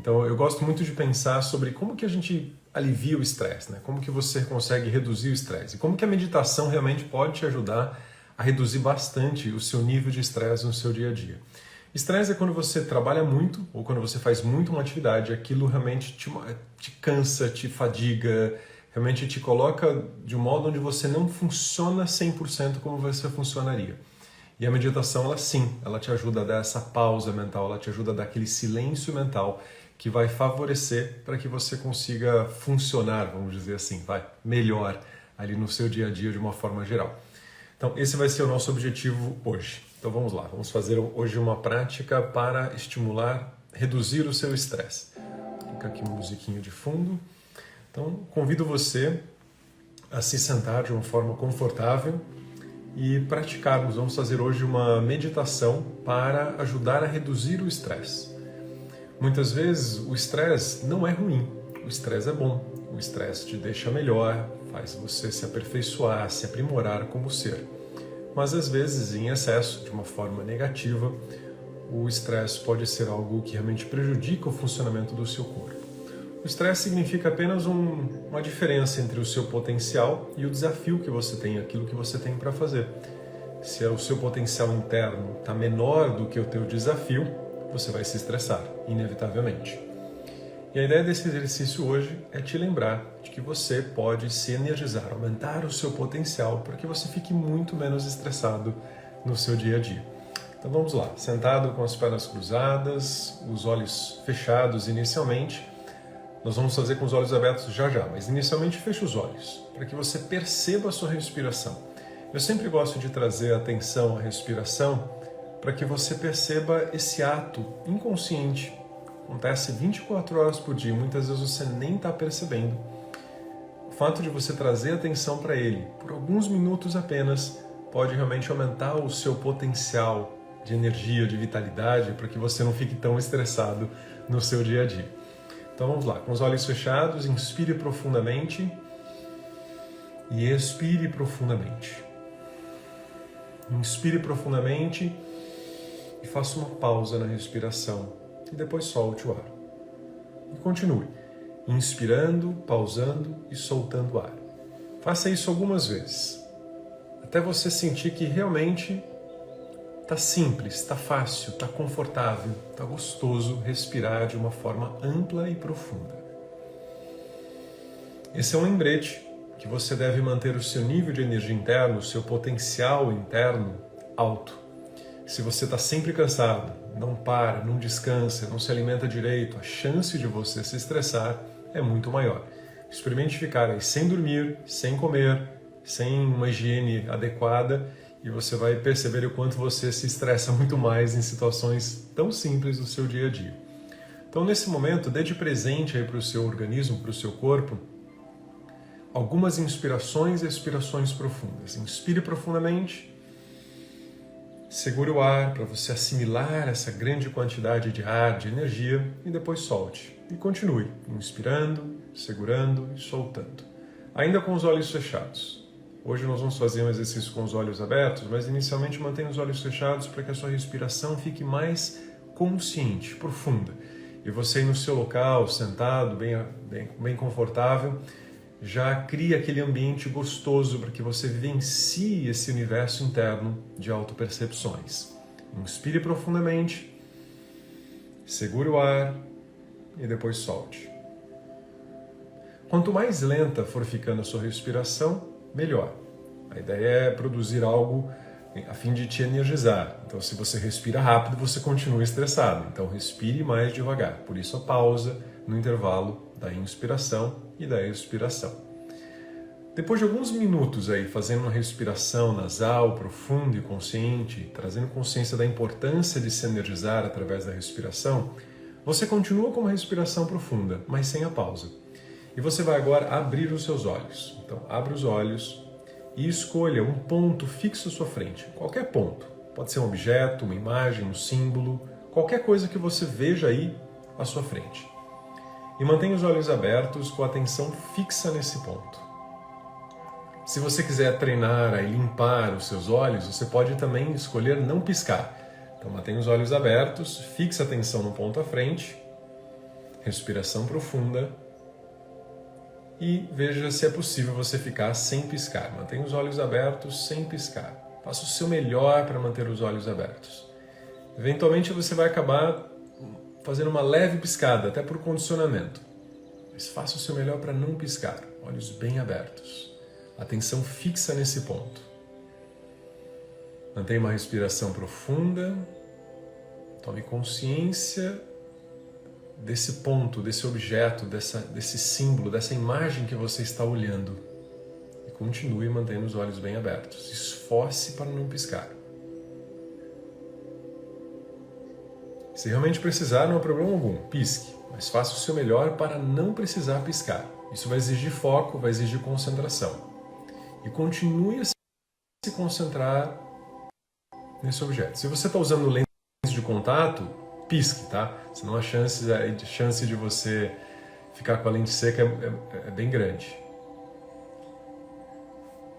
Então eu gosto muito de pensar sobre como que a gente alivia o estresse, né? Como que você consegue reduzir o estresse e como que a meditação realmente pode te ajudar a reduzir bastante o seu nível de estresse no seu dia a dia. Estresse é quando você trabalha muito ou quando você faz muito uma atividade, aquilo realmente te cansa, te fadiga, realmente te coloca de um modo onde você não funciona 100% como você funcionaria. E a meditação, ela sim, ela te ajuda a dar essa pausa mental, ela te ajuda a dar aquele silêncio mental que vai favorecer para que você consiga funcionar, vamos dizer assim, melhor ali no seu dia a dia de uma forma geral. Então esse vai ser o nosso objetivo hoje. Então vamos lá, vamos fazer hoje uma prática para estimular, reduzir o seu estresse. Fica aqui uma musiquinha de fundo. Então convido você a se sentar de uma forma confortável e praticarmos. Vamos fazer hoje uma meditação para ajudar a reduzir o estresse. Muitas vezes o estresse não é ruim, o estresse é bom. O estresse te deixa melhor, faz você se aperfeiçoar, se aprimorar como ser. Mas às vezes, em excesso, de uma forma negativa, o estresse pode ser algo que realmente prejudica o funcionamento do seu corpo. O estresse significa apenas uma diferença entre o seu potencial e o desafio que você tem, aquilo que você tem para fazer. Se o seu potencial interno está menor do que o teu desafio, você vai se estressar, inevitavelmente. E a ideia desse exercício hoje é te lembrar de que você pode se energizar, aumentar o seu potencial para que você fique muito menos estressado no seu dia a dia. Então vamos lá, sentado com as pernas cruzadas, os olhos fechados inicialmente. Nós vamos fazer com os olhos abertos já, mas inicialmente feche os olhos, para que você perceba a sua respiração. Eu sempre gosto de trazer atenção à respiração para que você perceba esse ato inconsciente. Acontece 24 horas por dia, muitas vezes você nem está percebendo. O fato de você trazer atenção para ele, por alguns minutos apenas, pode realmente aumentar o seu potencial de energia, de vitalidade, para que você não fique tão estressado no seu dia a dia. Então vamos lá, com os olhos fechados, inspire profundamente e expire profundamente. Inspire profundamente e faça uma pausa na respiração e depois solte o ar. E continue, inspirando, pausando e soltando o ar. Faça isso algumas vezes, até você sentir que realmente está simples, está fácil, está confortável, está gostoso respirar de uma forma ampla e profunda. Esse é um lembrete que você deve manter o seu nível de energia interno, o seu potencial interno alto. Se você está sempre cansado, não para, não descansa, não se alimenta direito, a chance de você se estressar é muito maior. Experimente ficar aí sem dormir, sem comer, sem uma higiene adequada e você vai perceber o quanto você se estressa muito mais em situações tão simples do seu dia a dia. Então, nesse momento, dê de presente aí para o seu organismo, para o seu corpo, algumas inspirações e expirações profundas. Inspire profundamente, segure o ar para você assimilar essa grande quantidade de ar, de energia, e depois solte. E continue, inspirando, segurando e soltando. Ainda com os olhos fechados. Hoje nós vamos fazer um exercício com os olhos abertos, mas inicialmente mantenha os olhos fechados para que a sua respiração fique mais consciente, profunda. E você aí no seu local, sentado, bem confortável, já cria aquele ambiente gostoso para que você vivencie esse universo interno de autopercepções. Inspire profundamente, segure o ar e depois solte. Quanto mais lenta for ficando a sua respiração, melhor. A ideia é produzir algo a fim de te energizar. Então, se você respira rápido, você continua estressado. Então, respire mais devagar. Por isso, a pausa no intervalo da inspiração e da expiração. Depois de alguns minutos aí fazendo uma respiração nasal profunda e consciente, trazendo consciência da importância de se energizar através da respiração, você continua com uma respiração profunda, mas sem a pausa. E você vai agora abrir os seus olhos. Então, abra os olhos e escolha um ponto fixo à sua frente. Qualquer ponto. Pode ser um objeto, uma imagem, um símbolo, qualquer coisa que você veja aí à sua frente. E mantenha os olhos abertos com a atenção fixa nesse ponto. Se você quiser treinar e limpar os seus olhos, você pode também escolher não piscar. Então mantenha os olhos abertos, fixe a atenção no ponto à frente, respiração profunda e veja se é possível você ficar sem piscar. Mantenha os olhos abertos sem piscar. Faça o seu melhor para manter os olhos abertos. Eventualmente você vai acabar fazendo uma leve piscada, até por condicionamento. Mas faça o seu melhor para não piscar. Olhos bem abertos. Atenção fixa nesse ponto. Mantenha uma respiração profunda. Tome consciência desse ponto, desse objeto, desse símbolo, dessa imagem que você está olhando. E continue mantendo os olhos bem abertos. Esforce para não piscar. Se realmente precisar, não há problema algum, pisque, mas faça o seu melhor para não precisar piscar. Isso vai exigir foco, vai exigir concentração. E continue a se concentrar nesse objeto. Se você está usando lentes de contato, pisque, tá? Senão a chance de você ficar com a lente seca é bem grande.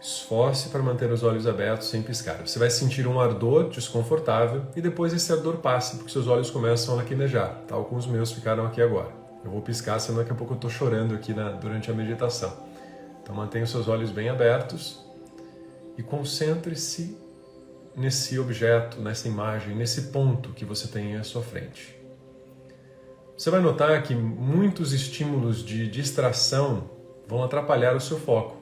Esforce para manter os olhos abertos sem piscar. Você vai sentir um ardor desconfortável e depois esse ardor passa, porque seus olhos começam a lacrimejar, tal como os meus ficaram aqui agora. Eu vou piscar, senão daqui a pouco eu estou chorando aqui durante a meditação. Então mantenha os seus olhos bem abertos e concentre-se nesse objeto, nessa imagem, nesse ponto que você tem à sua frente. Você vai notar que muitos estímulos de distração vão atrapalhar o seu foco.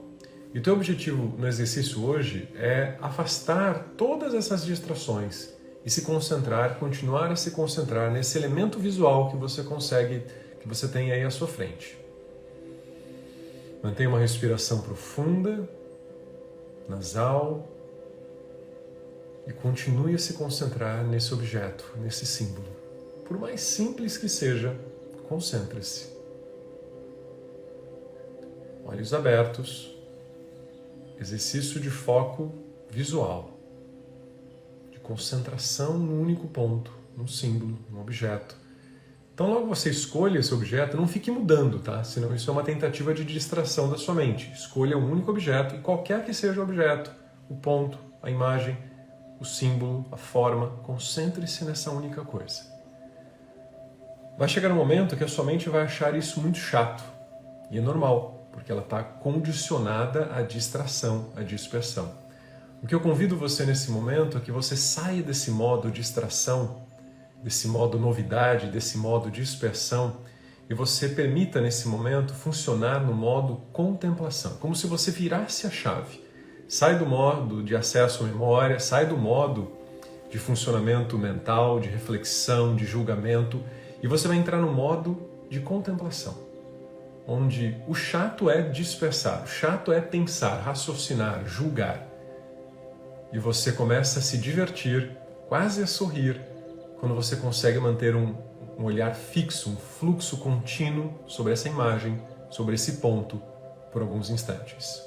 E o teu objetivo no exercício hoje é afastar todas essas distrações e se concentrar, continuar a se concentrar nesse elemento visual que você tem aí à sua frente. Mantenha uma respiração profunda, nasal, e continue a se concentrar nesse objeto, nesse símbolo. Por mais simples que seja, concentre-se. Olhos abertos. Exercício de foco visual, de concentração num único ponto, num símbolo, num objeto. Então, logo você escolha esse objeto, não fique mudando, tá? Senão isso é uma tentativa de distração da sua mente. Escolha um único objeto, e qualquer que seja o objeto, o ponto, a imagem, o símbolo, a forma, concentre-se nessa única coisa. Vai chegar um momento que a sua mente vai achar isso muito chato, e é normal. Porque ela está condicionada à distração, à dispersão. O que eu convido você nesse momento é que você saia desse modo distração, desse modo novidade, desse modo dispersão, e você permita nesse momento funcionar no modo contemplação, como se você virasse a chave. Sai do modo de acesso à memória, sai do modo de funcionamento mental, de reflexão, de julgamento, e você vai entrar no modo de contemplação. Onde o chato é dispersar, o chato é pensar, raciocinar, julgar. E você começa a se divertir, quase a sorrir, quando você consegue manter um olhar fixo, um fluxo contínuo sobre essa imagem, sobre esse ponto, por alguns instantes.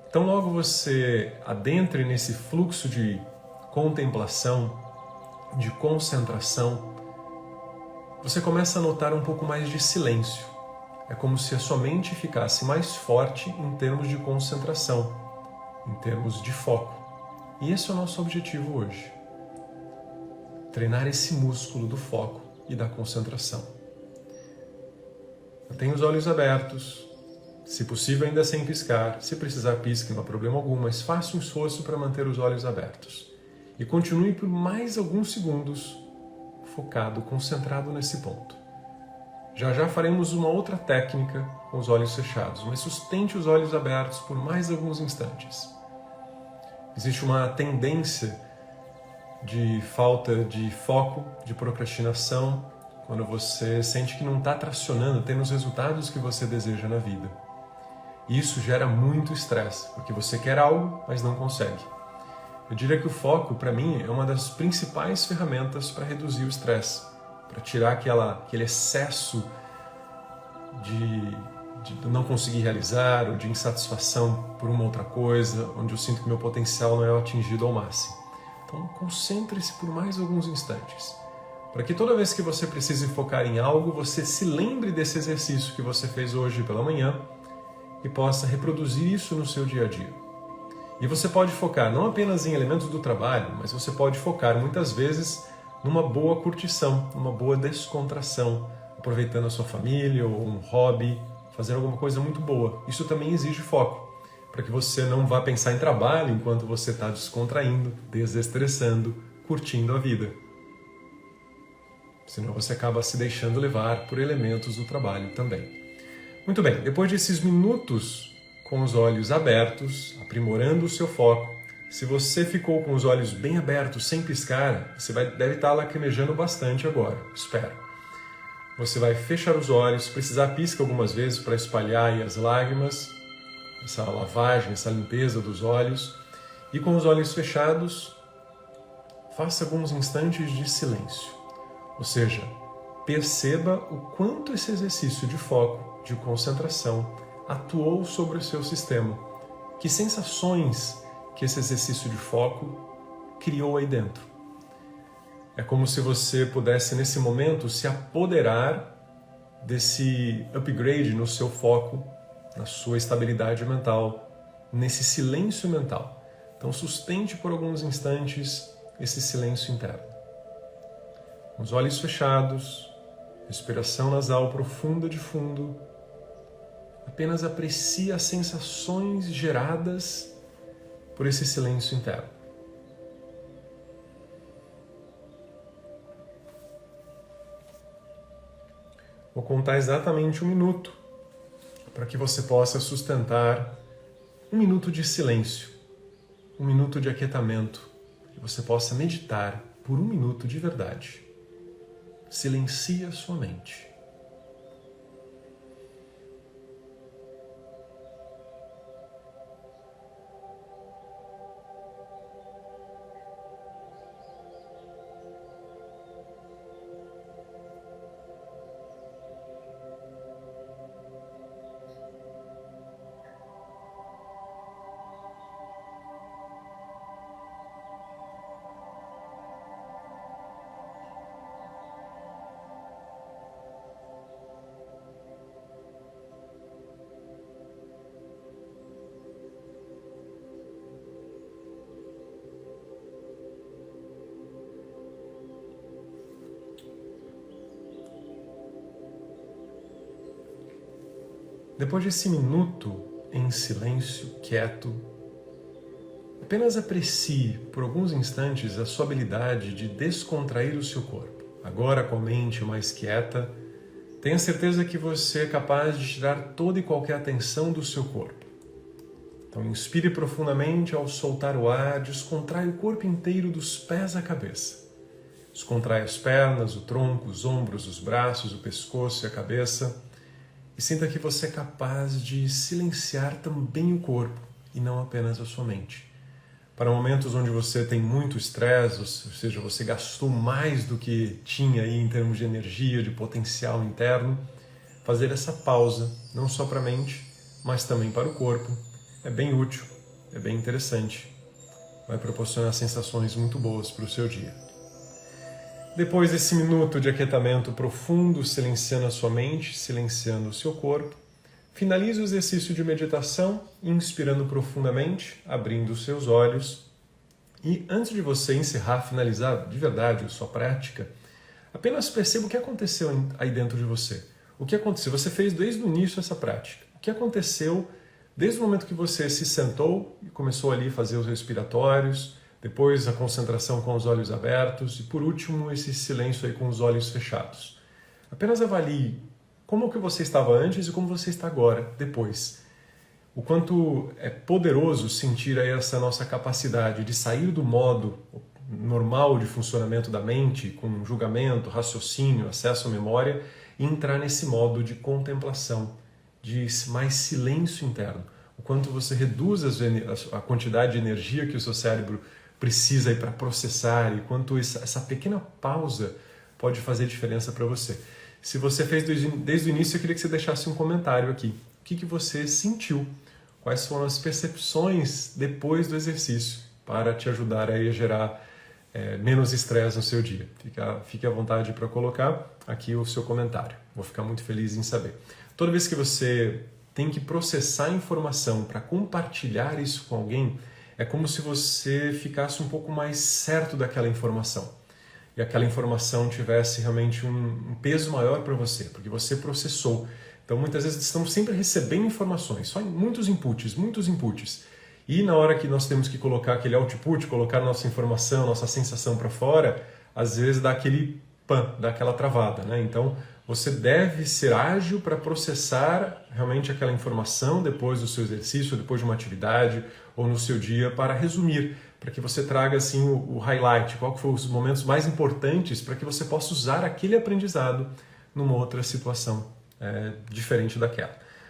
Então logo você adentre nesse fluxo de contemplação, de concentração, você começa a notar um pouco mais de silêncio. É como se a sua mente ficasse mais forte em termos de concentração, em termos de foco. E esse é o nosso objetivo hoje. Treinar esse músculo do foco e da concentração. Mantenha os olhos abertos, se possível ainda sem piscar. Se precisar pisque, não há problema algum, mas faça um esforço para manter os olhos abertos. E continue por mais alguns segundos focado, concentrado nesse ponto. Já já faremos uma outra técnica com os olhos fechados, mas sustente os olhos abertos por mais alguns instantes. Existe uma tendência de falta de foco, de procrastinação, quando você sente que não está tracionando, tendo os resultados que você deseja na vida. E isso gera muito estresse, porque você quer algo, mas não consegue. Eu diria que o foco, para mim, é uma das principais ferramentas para reduzir o estresse, para tirar aquele excesso de não conseguir realizar ou de insatisfação por uma outra coisa, onde eu sinto que meu potencial não é atingido ao máximo. Então concentre-se por mais alguns instantes, para que toda vez que você precise focar em algo, você se lembre desse exercício que você fez hoje pela manhã e possa reproduzir isso no seu dia a dia. E você pode focar não apenas em elementos do trabalho, mas você pode focar muitas vezes numa boa curtição, numa boa descontração, aproveitando a sua família ou um hobby, fazendo alguma coisa muito boa. Isso também exige foco, para que você não vá pensar em trabalho enquanto você está descontraindo, desestressando, curtindo a vida. Senão você acaba se deixando levar por elementos do trabalho também. Muito bem, depois desses minutos com os olhos abertos, aprimorando o seu foco, se você ficou com os olhos bem abertos, sem piscar, você deve estar lacrimejando bastante agora, espero. Você vai fechar os olhos, se precisar pisca algumas vezes para espalhar aí as lágrimas, essa lavagem, essa limpeza dos olhos. E com os olhos fechados, faça alguns instantes de silêncio. Ou seja, perceba o quanto esse exercício de foco, de concentração, atuou sobre o seu sistema. Que sensações que esse exercício de foco criou aí dentro. É como se você pudesse, nesse momento, se apoderar desse upgrade no seu foco, na sua estabilidade mental, nesse silêncio mental. Então, sustente por alguns instantes esse silêncio interno. Com os olhos fechados, respiração nasal profunda de fundo, apenas aprecie as sensações geradas por esse silêncio interno. Vou contar exatamente 1 minuto para que você possa sustentar 1 minuto de silêncio, 1 minuto de aquietamento, que você possa meditar por 1 minuto de verdade. Silencie a sua mente. Depois desse minuto em silêncio, quieto, apenas aprecie por alguns instantes a sua habilidade de descontrair o seu corpo. Agora, com a mente mais quieta, tenha certeza que você é capaz de tirar toda e qualquer tensão do seu corpo. Então, inspire profundamente. Ao soltar o ar, descontrai o corpo inteiro dos pés à cabeça. Descontrai as pernas, o tronco, os ombros, os braços, o pescoço e a cabeça. E sinta que você é capaz de silenciar também o corpo e não apenas a sua mente. Para momentos onde você tem muito estresse, ou seja, você gastou mais do que tinha aí em termos de energia, de potencial interno, fazer essa pausa, não só para a mente, mas também para o corpo, é bem útil, é bem interessante. Vai proporcionar sensações muito boas para o seu dia. Depois desse minuto de aquietamento profundo, silenciando a sua mente, silenciando o seu corpo, finalize o exercício de meditação, inspirando profundamente, abrindo os seus olhos. E antes de você encerrar, finalizar de verdade a sua prática, apenas perceba o que aconteceu aí dentro de você. O que aconteceu? Você fez desde o início essa prática. O que aconteceu desde o momento que você se sentou e começou ali a fazer os respiratórios, depois a concentração com os olhos abertos e, por último, esse silêncio aí com os olhos fechados. Apenas avalie como que você estava antes e como você está agora, depois. O quanto é poderoso sentir aí essa nossa capacidade de sair do modo normal de funcionamento da mente, com julgamento, raciocínio, acesso à memória, e entrar nesse modo de contemplação, de mais silêncio interno. O quanto você reduz a quantidade de energia que o seu cérebro precisa para processar e quanto essa pequena pausa pode fazer diferença para você. Se você fez desde o início, eu queria que você deixasse um comentário aqui. O que você sentiu? Quais foram as percepções depois do exercício para te ajudar a gerar menos estresse no seu dia? Fique à vontade para colocar aqui o seu comentário. Vou ficar muito feliz em saber. Toda vez que você tem que processar informação para compartilhar isso com alguém, é como se você ficasse um pouco mais certo daquela informação. e aquela informação tivesse realmente um peso maior para você, porque você processou. Então muitas vezes estamos sempre recebendo informações, só muitos inputs. E na hora que nós temos que colocar aquele output, colocar nossa informação, nossa sensação para fora, às vezes dá aquele dá aquela travada, né? Então você deve ser ágil para processar realmente aquela informação depois do seu exercício, depois de uma atividade ou no seu dia, para resumir, para que você traga assim o highlight, qual que foram os momentos mais importantes para que você possa usar aquele aprendizado numa outra situação diferente daquela.